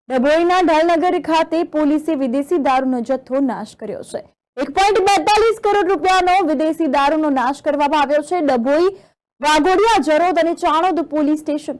ડભોઈના ઢાલનગર ખાતે પોલીસે વિદેશી દારૂનો જથ્થો નાશ કર્યો છે। 1.42 કરોડ રૂપિયાનો વિદેશી દારૂનો નાશ કરવામાં આવ્યો છે। ડભોઈ, વાઘોડિયા, જરોદ અને ચાણોદ પોલીસ સ્ટેશન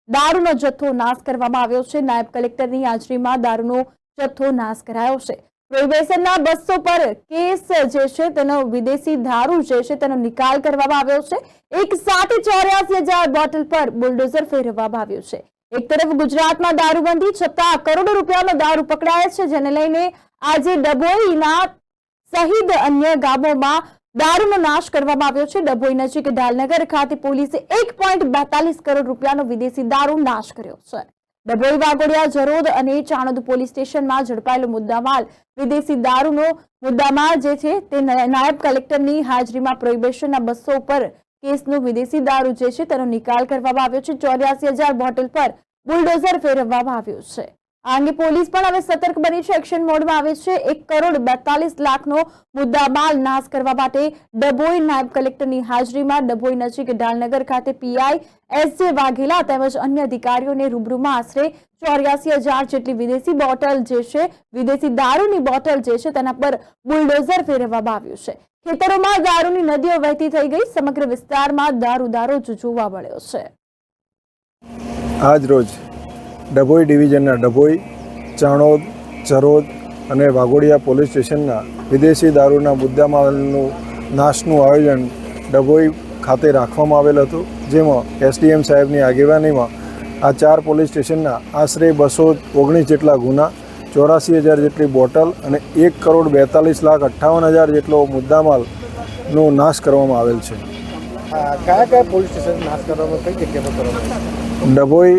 દારૂનો જથ્થો નાશ કરવામાં આવ્યો છે। નાયબ કલેક્ટરની હાજરીમાં દારૂનો જથ્થો નાશ કરાયો છે। પ્રોહિબિશનના 200 પર કેસ જે છે તેનો વિદેશી દારૂ જે છે તેનો નિકાલ કરવામાં આવ્યો છે। એક સાથે 84,000 બોટલ પર બુલડોઝર ફેરવવામાં આવ્યું છે। એક તરફ ગુજરાતમાં દારૂબંધી છતાં કરોડો રૂપિયાનો દારૂ પકડાયો છે, જેને લઈને આજે ડભોઈના સહિત અન્ય ગામોમાં દારૂનો નાશ કરવામાં આવ્યો છે। ડભોઈ નજીક ઢાલનગર ખાતે પોલીસે 1.42 કરોડ રૂપિયાનો વિદેશી દારૂ નાશ કર્યો છે। ડભોઈ, વાઘોડિયા, જરોદ અને ચાણોદ પોલીસ સ્ટેશનમાં ઝડપાયેલો મુદ્દામાલ વિદેશી દારૂનો મુદ્દામાલ જે છે તે નાયબ કલેક્ટરની હાજરીમાં પ્રોહિબિશનના 200 પર કેસનો વિદેશી દારૂ જે છે તેનો નિકાલ કરવામાં આવ્યો છે। 84,000 બોટલ પર બુલડોઝર ફેરવવામાં આવ્યું છે। આ અંગે પોલીસ પણ હવે સતર્ક બની છે, એક્શન મોડમાં આવે છે। 1.42 કરોડ મુદ્દામાલ નાશ કરવા માટે ડભોઈ નાયબ કલેક્ટરની હાજરીમાં ડભોઈ નજીક ઢાલનગર ખાતે પીઆઈ એસ.જે. વાઘેલા તેમજ અન્ય અધિકારીઓને રૂબરૂમાં આશરે 84,000 જેટલી વિદેશી બોટલ જે છે વિદેશી દારૂની બોટલ જે છે તેના પર બુલડોઝર ફેરવવામાં આવ્યું છે। ખેતરોમાં દારૂની નદીઓ વહેતી થઈ ગઈ, સમગ્ર વિસ્તારમાં દારૂ જોવા મળ્યો છે। આજ રોજ ડભોઈ ડિવિઝનના ડભોઈ, ચાણોદ, જરોદ અને વાઘોડિયા પોલીસ સ્ટેશનના વિદેશી દારૂના મુદ્દામાલનું નાશનું આયોજન ડભોઈ ખાતે રાખવામાં આવેલ હતું, જેમાં એસડીએમ સાહેબની આગેવાનીમાં આ 4 પોલીસ સ્ટેશનના આશરે 219 જેટલા ગુના, 84,000 જેટલી બોટલ અને 1,42,58,000 જેટલો મુદ્દામાલનો નાશ કરવામાં આવેલ છે। કયા પોલીસ સ્ટેશન નાશ કરવામાં, કઈ જગ્યા પર કરવામાં? ડભોઈ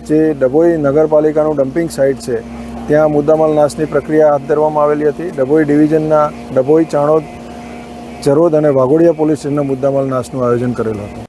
જે ડભોઈ નગરપાલિકાનું ડમ્પિંગ સાઇટ છે ત્યાં મુદ્દામાલ નાશની પ્રક્રિયા હાથ ધરવામાં આવેલી હતી। ડભોઈ ડિવિઝનના ડભોઈ, ચાણોદ, જરોદ અને વાઘોડિયા પોલીસ સ્ટેશનના મુદ્દામાલ નાશનું આયોજન કરેલું હતું।